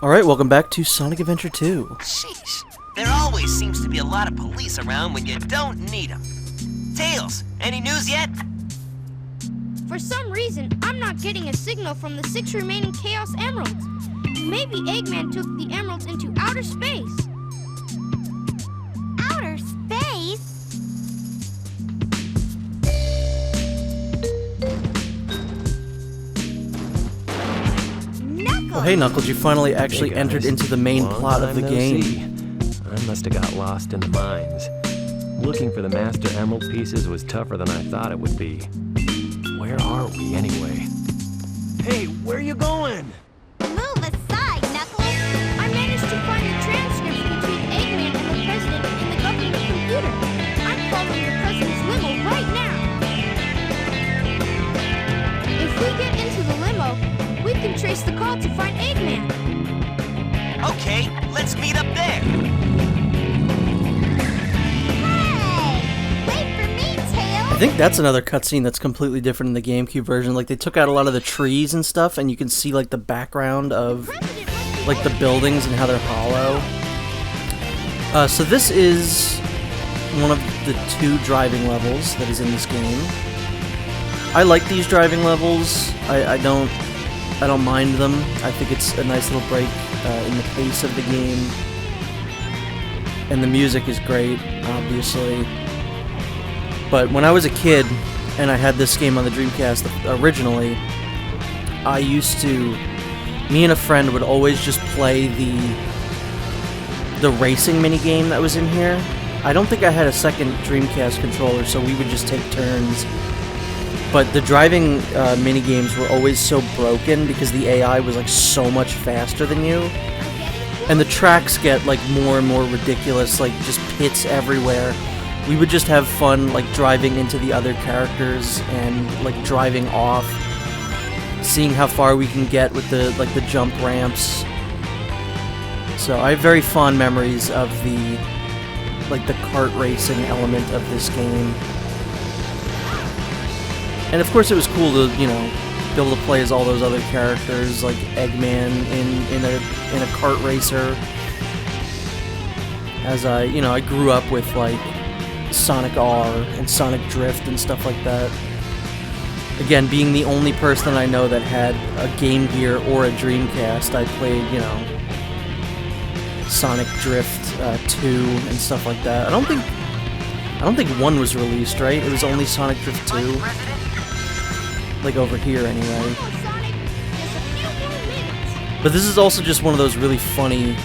Alright, welcome back to Sonic Adventure 2. Sheesh. There always seems to be a lot of police around when you don't need them. Tails, any news yet? For some reason, I'm not getting a signal from the 6 remaining Chaos Emeralds. Maybe Eggman took the emeralds into outer space. Outer space? Knuckles! Oh hey Knuckles, you finally actually Hey guys. entered into the main Long plot of time the no game. see. I must have got lost in the mines. Looking for the Master Emerald pieces was tougher than I thought it would be. Where are we anyway? Hey, where you going? Move aside, Knuckles! I managed to find the transcripts between Eggman and the President in the government computer. I'm following the President's limo right now. If we get into the limo, we can trace the call to find Eggman. Okay, let's meet up there. Hey! Wait for me, Tails! I think that's another cutscene that's completely different in the GameCube version. Like, they took out a lot of the trees and stuff, and you can see, like, the background of, President must be like, the buildings and how they're hollow. So this is one of the 2 driving levels that is in this game. I like these driving levels. I don't mind them. I think it's a nice little break in the pace of the game. And the music is great, obviously. But when I was a kid and I had this game on the Dreamcast originally, me and a friend would always just play the racing minigame that was in here. I don't think I had a second Dreamcast controller, so we would just take turns. But the driving minigames were always so broken because the AI was like so much faster than you. And the tracks get like more and more ridiculous, like just pits everywhere. We would just have fun like driving into the other characters and like driving off, seeing how far we can get with the jump ramps. So I have very fond memories of the kart racing element of this game. And of course it was cool to, be able to play as all those other characters, like Eggman in a kart racer. As I grew up with like Sonic R and Sonic Drift and stuff like that. Again, being the only person I know that had a Game Gear or a Dreamcast, I played, Sonic Drift 2 and stuff like that. I don't think 1 was released, right? It was only Sonic Drift 2. Like over here anyway. Sonic, just a few more minutes. But this is also just one of those really funny,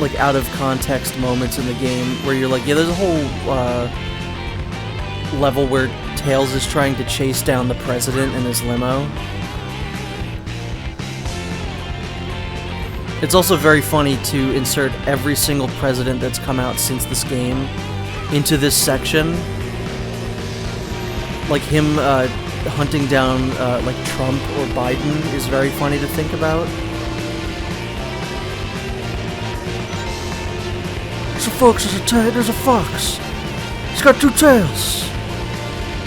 like out of context moments in the game where you're like, yeah, there's a whole level where Tails is trying to chase down the president in his limo. It's also very funny to insert every single president that's come out since this game into this section. Like him hunting down like Trump or Biden is very funny to think about. There's a fox, there's a fox. He's got 2 tails.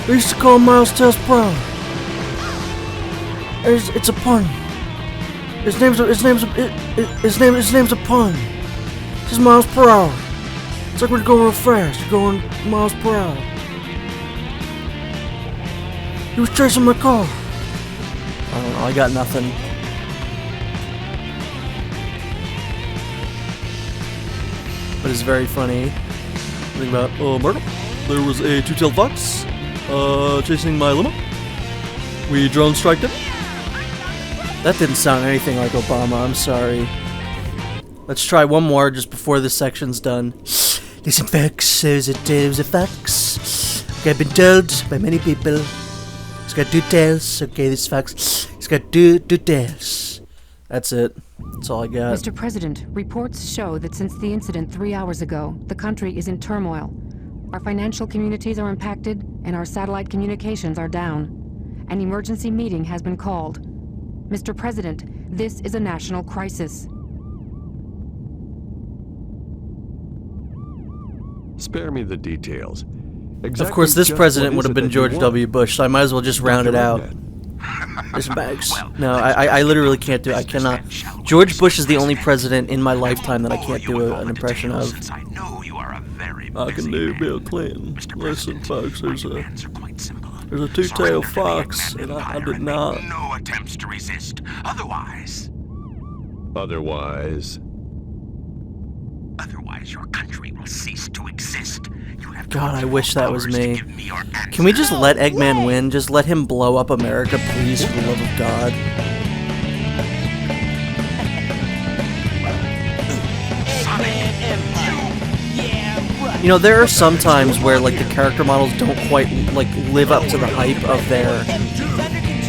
They used to call him Miles Tails Proud. It's a pun. His name's a pun. This is Miles per hour. It's like when you go real fast. You're going miles per hour. He was chasing my car. I don't know, I got nothing. But it's very funny. Think about, Myrtle, there was a 2-tailed fox, chasing my limo. We drone striked it. That didn't sound anything like Obama, I'm sorry. Let's try one more just before this section's done. Listen, folks, there's a fox. Okay, I've been told by many people. He's got 2 tails. Okay, this fox. He's got two tails. That's it. That's all I got. Mr. President, reports show that since the incident 3 hours ago, the country is in turmoil. Our financial communities are impacted, and our satellite communications are down. An emergency meeting has been called. Mr. President, this is a national crisis. Spare me the details. Of course, this president would have been George W. Bush, so I might as well just round it out. There's some bags. No, I literally can't do it. I cannot. George Bush is the only president in my lifetime that I can't do an impression of. I know you are a very I can do Bill Clinton. Listen, folks, there's a two-tailed fox, and I did not. No attempts to resist. Otherwise, Otherwise, your country will cease to exist. You have God, I wish that was powers to me. give me your answer. Can we just let Eggman win? Just let him blow up America, please, for the love of God. You know, there are some times where, like, the character models don't quite, like, live up to the hype of their,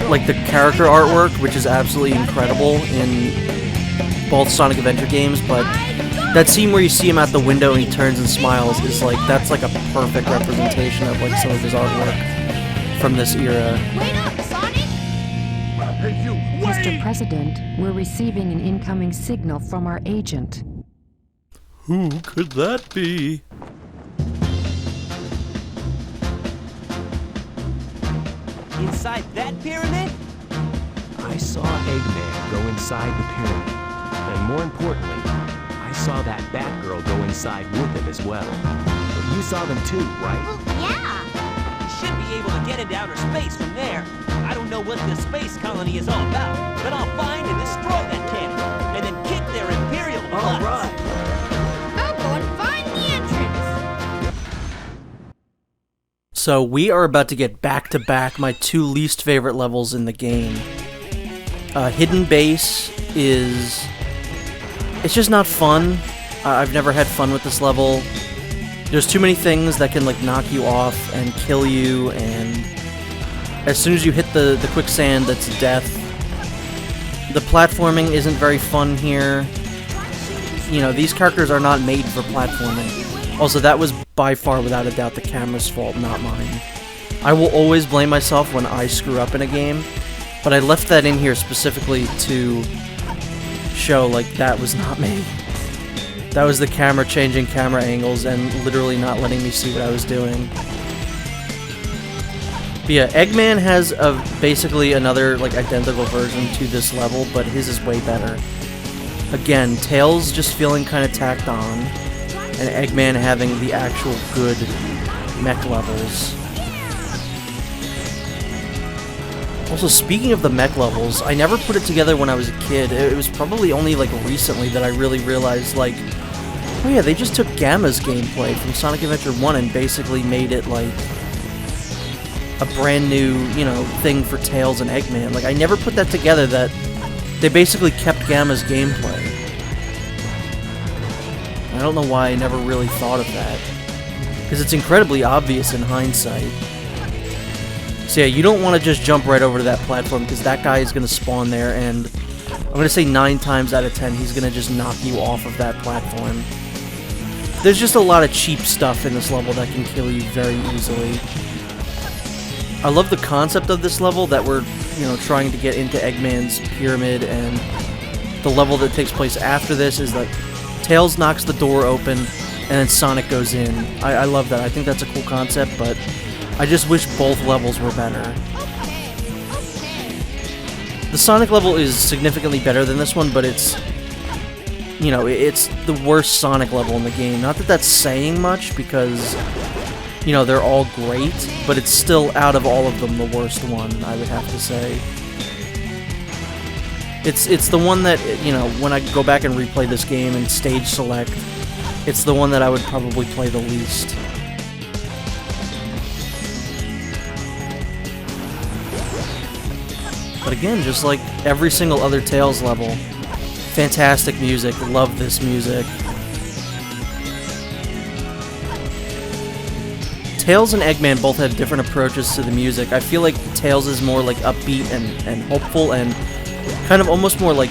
like, the character artwork, which is absolutely incredible in both Sonic Adventure games, but that scene where you see him out the window and he turns and smiles is, like, that's, like, a perfect representation of, like, some of his artwork from this era. Wait up, Sonic! Mr. President, we're receiving an incoming signal from our agent. Who could that be? Inside that pyramid? I saw Eggman go inside the pyramid. And more importantly, I saw that Batgirl go inside with him as well. But you saw them too, right? Yeah. You should be able to get into outer space from there. I don't know what this space colony is all about, but I'll find and destroy that cannon, and then kick their imperial butts. All right. I'll go and find the entrance. So we are about to get back-to-back my two least favorite levels in the game. Hidden Base is... it's just not fun. I've never had fun with this level. There's too many things that can, like, knock you off and kill you, and as soon as you hit the quicksand, that's death. The platforming isn't very fun here. You know, these characters are not made for platforming. Also, that was by far, without a doubt, the camera's fault, not mine. I will always blame myself when I screw up in a game, but I left that in here specifically to show, like, that was not me. That was the camera changing camera angles and literally not letting me see what I was doing. But yeah, Eggman has basically another, like, identical version to this level, but his is way better. Again, Tails just feeling kind of tacked on, and Eggman having the actual good mech levels. Also, speaking of the mech levels, I never put it together when I was a kid. It was probably only, like, recently that I really realized, like, oh yeah, they just took Gamma's gameplay from Sonic Adventure 1 and basically made it, like, a brand new, you know, thing for Tails and Eggman. Like, I never put that together, that they basically kept Gamma's gameplay. I don't know why I never really thought of that, because it's incredibly obvious in hindsight. So yeah, you don't want to just jump right over to that platform, because that guy is going to spawn there, and I'm going to say 9 times out of 10, he's going to just knock you off of that platform. There's just a lot of cheap stuff in this level that can kill you very easily. I love the concept of this level, that we're, you know, trying to get into Eggman's pyramid, and the level that takes place after this is that Tails knocks the door open, and then Sonic goes in. I love that. I think that's a cool concept, but I just wish both levels were better. The Sonic level is significantly better than this one, but it's, you know, it's the worst Sonic level in the game. Not that that's saying much, because, you know, they're all great, but it's still, out of all of them, the worst one, I would have to say. It's the one that, you know, when I go back and replay this game and stage select, it's the one that I would probably play the least. But again, just like every single other Tails level, fantastic music, love this music. Tails and Eggman both have different approaches to the music. I feel like Tails is more like upbeat and hopeful and kind of almost more like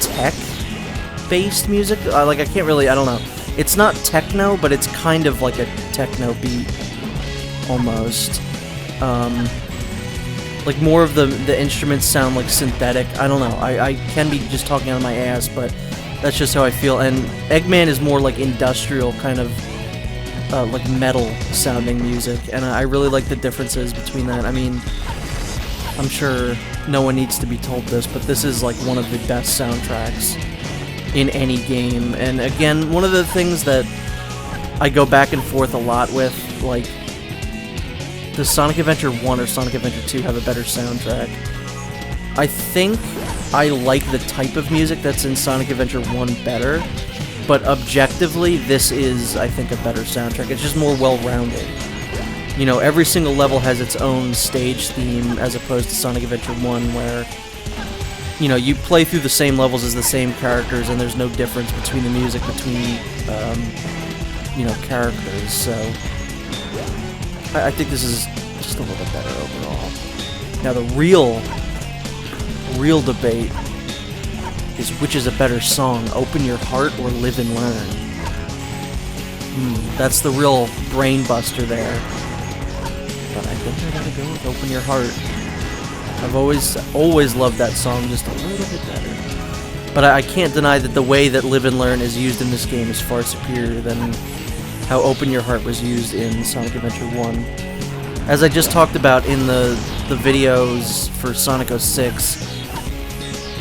tech-based music. Like, I can't really, I don't know. It's not techno, but it's kind of like a techno beat, almost. Like, more of the instruments sound like synthetic. I don't know. I can be just talking out of my ass, but that's just how I feel. And Eggman is more like industrial, kind of like metal sounding music, and I really like the differences between that. I mean, I'm sure no one needs to be told this, but this is like one of the best soundtracks in any game. And again, one of the things that I go back and forth a lot with, like, does Sonic Adventure 1 or Sonic Adventure 2 have a better soundtrack? I think I like the type of music that's in Sonic Adventure 1 better, but objectively, this is, I think, a better soundtrack. It's just more well-rounded. You know, every single level has its own stage theme, as opposed to Sonic Adventure 1, where, you know, you play through the same levels as the same characters, and there's no difference between the music between, you know, characters, so I think this is just a little bit better overall. Now, the real debate is which is a better song, Open Your Heart or Live and Learn. That's the real brain buster there. But I think I gotta go with Open Your Heart. I've always loved that song just a little bit better. But I can't deny that the way that Live and Learn is used in this game is far superior than how Open Your Heart was used in Sonic Adventure 1. As I just talked about in the videos for Sonic 06,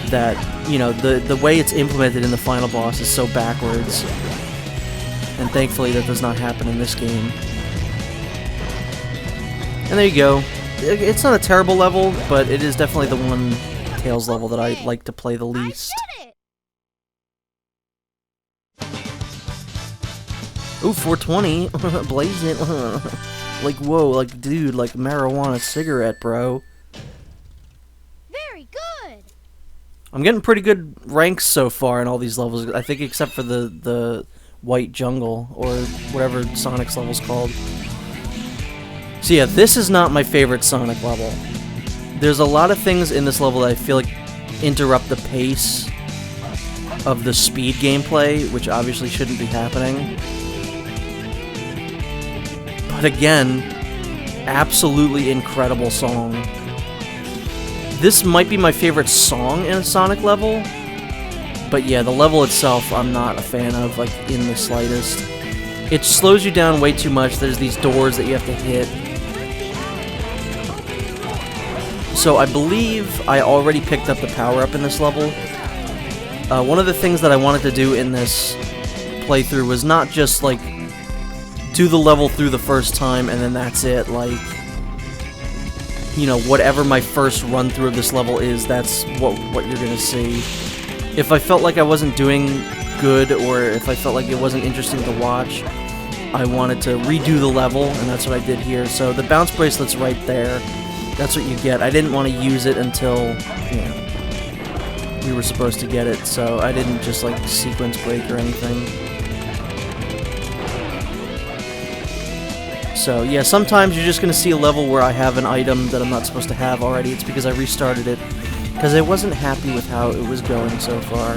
that, you know, the way it's implemented in the final boss is so backwards. And thankfully that does not happen in this game. And there you go. It's not a terrible level, but it is definitely the one Tails level that I like to play the least. Ooh, 420. Blaze it. Like, whoa, like, dude, like marijuana cigarette, bro. Very good. I'm getting pretty good ranks so far in all these levels, I think, except for the White Jungle, or whatever Sonic's level's called. So yeah, this is not my favorite Sonic level. There's a lot of things in this level that I feel like interrupt the pace of the speed gameplay, which obviously shouldn't be happening. But again, absolutely incredible song. This might be my favorite song in a Sonic level, but yeah, the level itself I'm not a fan of, like, in the slightest. It slows you down way too much. There's these doors that you have to hit. So I believe I already picked up the power-up in this level. One of the things that I wanted to do in this playthrough was not just, like, do the level through the first time and then that's it, like, you know, whatever my first run-through of this level is, that's what you're gonna see. If I felt like I wasn't doing good, or if I felt like it wasn't interesting to watch, I wanted to redo the level, and that's what I did here. So the bounce bracelet's right there. That's what you get. I didn't want to use it until, you know, we were supposed to get it, so I didn't just, like, sequence break or anything. So, yeah, sometimes you're just going to see a level where I have an item that I'm not supposed to have already. It's because I restarted it, because I wasn't happy with how it was going so far.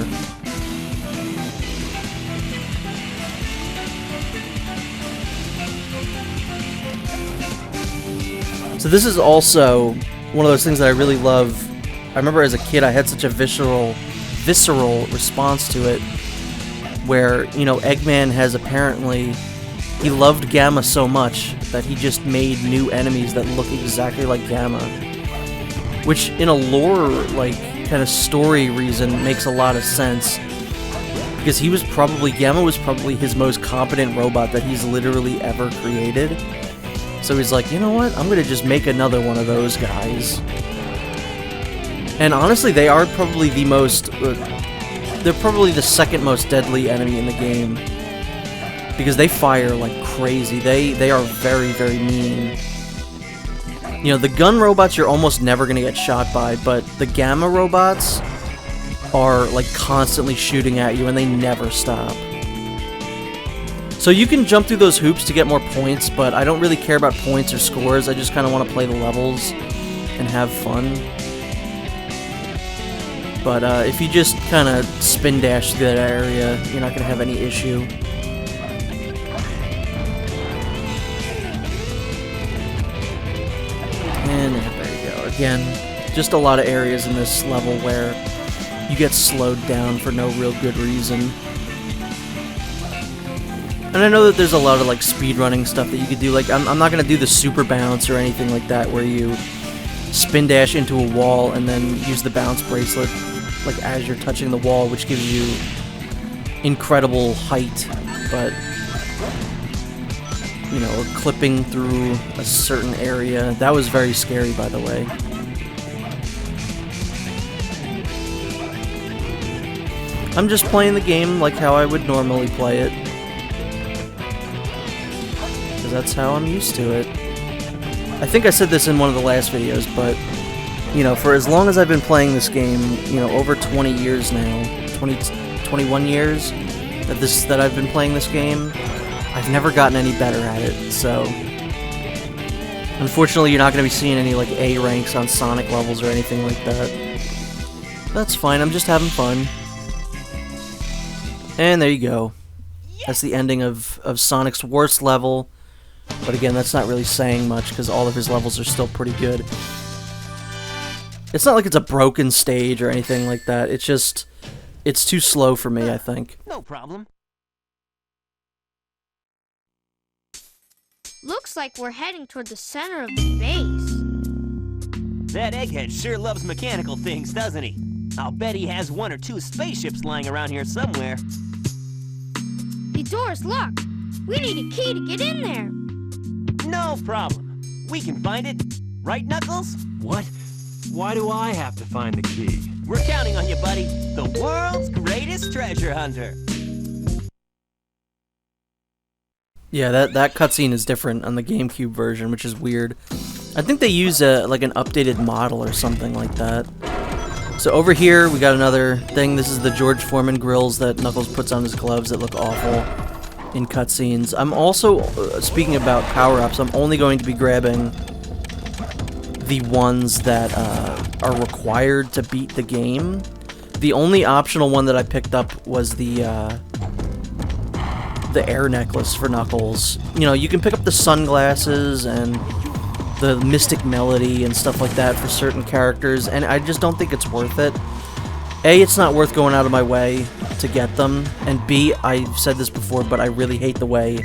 So this is also one of those things that I really love. I remember as a kid I had such a visceral response to it, where, you know, Eggman has apparently, he loved Gamma so much that he just made new enemies that look exactly like Gamma. Which, in a lore, like, kind of story reason, makes a lot of sense. Because Gamma was probably his most competent robot that he's literally ever created. So he's like, you know what, I'm gonna just make another one of those guys. And honestly, they are probably the most, they're probably the second most deadly enemy in the game. Because they fire like crazy. They are very, very mean. You know, the gun robots you're almost never gonna get shot by, but the Gamma robots are like constantly shooting at you and they never stop. So you can jump through those hoops to get more points, but I don't really care about points or scores. I just kind of want to play the levels and have fun. But if you just kind of spin dash through that area, you're not going to have any issue. And there you go. Again, just a lot of areas in this level where you get slowed down for no real good reason. And I know that there's a lot of, like, speedrunning stuff that you could do. Like, I'm not going to do the super bounce or anything like that where you spin dash into a wall and then use the bounce bracelet like as you're touching the wall, which gives you incredible height, but you know, or clipping through a certain area. That was very scary, by the way. I'm just playing the game like how I would normally play it, because that's how I'm used to it. I think I said this in one of the last videos, but you know, for as long as I've been playing this game, you know, over 20 years now, 21 years that I've been playing this game, I've never gotten any better at it. So unfortunately, you're not going to be seeing any like A ranks on Sonic levels or anything like that. That's fine, I'm just having fun. And there you go. That's the ending of Sonic's worst level. But again, that's not really saying much because all of his levels are still pretty good. It's not like it's a broken stage or anything like that. It's just, it's too slow for me, I think. No problem. Looks like we're heading toward the center of the base. That egghead sure loves mechanical things, doesn't he? I'll bet he has 1 or 2 spaceships lying around here somewhere. The door's locked. We need a key to get in there. No problem. We can find it. Right, Knuckles? What? Why do I have to find the key? We're counting on you, buddy. The world's greatest treasure hunter. Yeah, that cutscene is different on the GameCube version, which is weird. I think they use like an updated model or something like that. So over here, we got another thing. This is the George Foreman grills that Knuckles puts on his gloves that look awful in cutscenes. I'm also, speaking about power-ups, I'm only going to be grabbing the ones that are required to beat the game. The only optional one that I picked up was the air necklace for Knuckles. You know, you can pick up the sunglasses and the Mystic Melody and stuff like that for certain characters, and I just don't think it's worth it. A, it's not worth going out of my way to get them, and B, I've said this before, but I really hate the way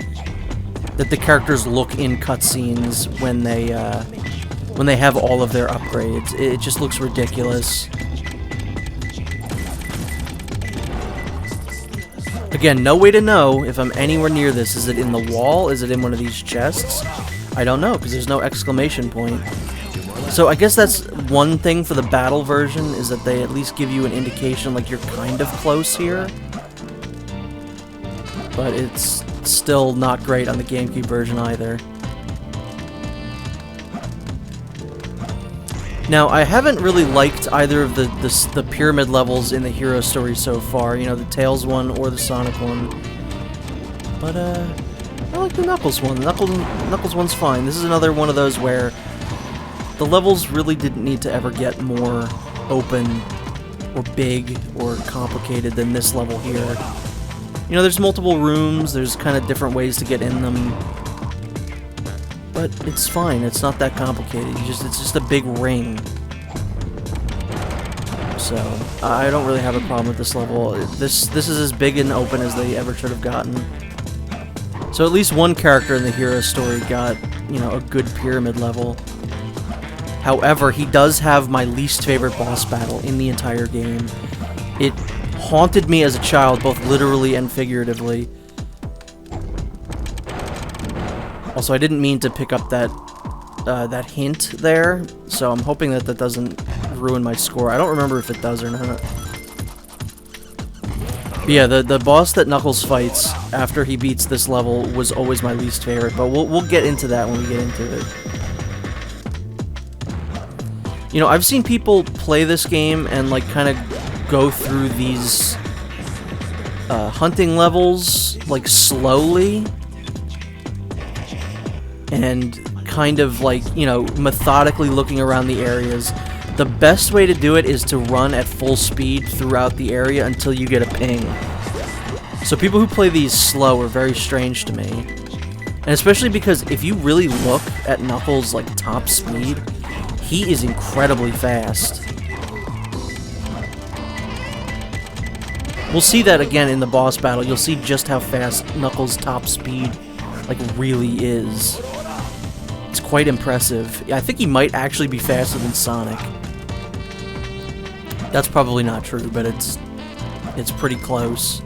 that the characters look in cutscenes when they have all of their upgrades. It just looks ridiculous. Again, no way to know if I'm anywhere near this. Is it in the wall? Is it in one of these chests? I don't know, because there's no exclamation point. So I guess that's one thing for the battle version, is that they at least give you an indication like you're kind of close here. But it's still not great on the GameCube version either. Now, I haven't really liked either of the pyramid levels in the Hero Story so far, you know, the Tails one or the Sonic one. But, I like the Knuckles one. The Knuckles one's fine. This is another one of those where the levels really didn't need to ever get more open or big or complicated than this level here. You know, there's multiple rooms, there's kind of different ways to get in them. But it's fine, it's not that complicated. It's just a big ring. So, I don't really have a problem with this level. This is as big and open as they ever should have gotten. So at least one character in the Hero Story got, you know, a good pyramid level. However, he does have my least favorite boss battle in the entire game. It haunted me as a child, both literally and figuratively. Also, I didn't mean to pick up that hint there, so I'm hoping that doesn't ruin my score. I don't remember if it does or not. But yeah, the boss that Knuckles fights after he beats this level was always my least favorite, but we'll get into that when we get into it. You know, I've seen people play this game and like kind of go through these hunting levels like slowly and kind of like, you know, methodically looking around the areas. The best way to do it is to run at full speed throughout the area until you get a ping. So people who play these slow are very strange to me. And especially because if you really look at Knuckles' like top speed, he is incredibly fast. We'll see that again in the boss battle. You'll see just how fast Knuckles' top speed like really is. It's quite impressive. I think he might actually be faster than Sonic. That's probably not true, but it's pretty close.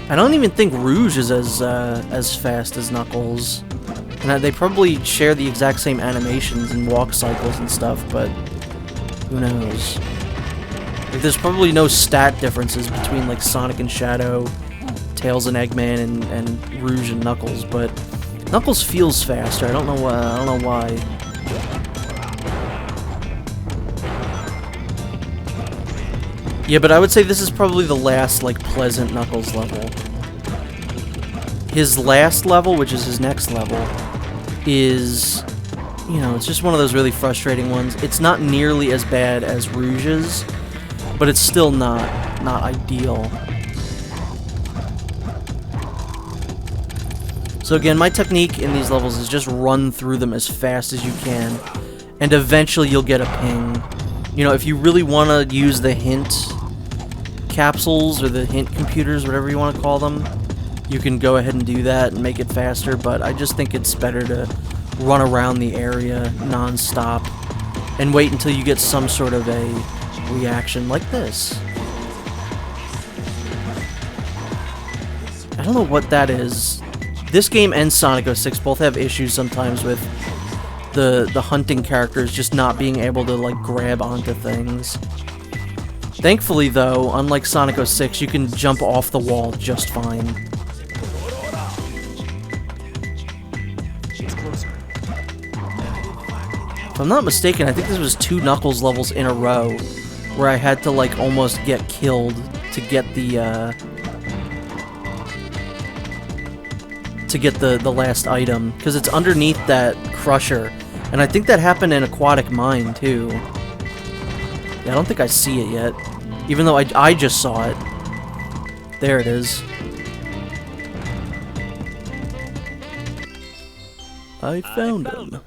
I don't even think Rouge is as fast as Knuckles. And they probably share the exact same animations and walk cycles and stuff, but who knows? Like, there's probably no stat differences between like Sonic and Shadow, Tails and Eggman, and Rouge and Knuckles, but Knuckles feels faster. I don't know why. Yeah, but I would say this is probably the last like pleasant Knuckles level. His last level, which is his next level, is, you know, it's just one of those really frustrating ones. It's not nearly as bad as Rouge's, but it's still not ideal. So again, my technique in these levels is just run through them as fast as you can, and eventually you'll get a ping. You know, if you really want to use the hint capsules or the hint computers, whatever you want to call them, you can go ahead and do that and make it faster, but I just think it's better to run around the area non-stop and wait until you get some sort of a reaction like this. I don't know what that is. This game and Sonic 06 both have issues sometimes with the hunting characters just not being able to like grab onto things. Thankfully though, unlike Sonic 06, you can jump off the wall just fine. If I'm not mistaken, I think this was 2 Knuckles levels in a row where I had to like almost get killed to get the last item, because it's underneath that crusher, and I think that happened in Aquatic Mine too. Yeah, I don't think I see it yet, even though I just saw it. There it is. I found him.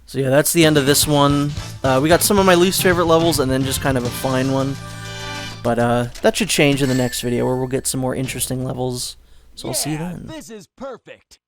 So yeah, that's the end of this one. We got some of my least favorite levels and then just kind of a fine one. But that should change in the next video where we'll get some more interesting levels. So I'll see you then. This is perfect.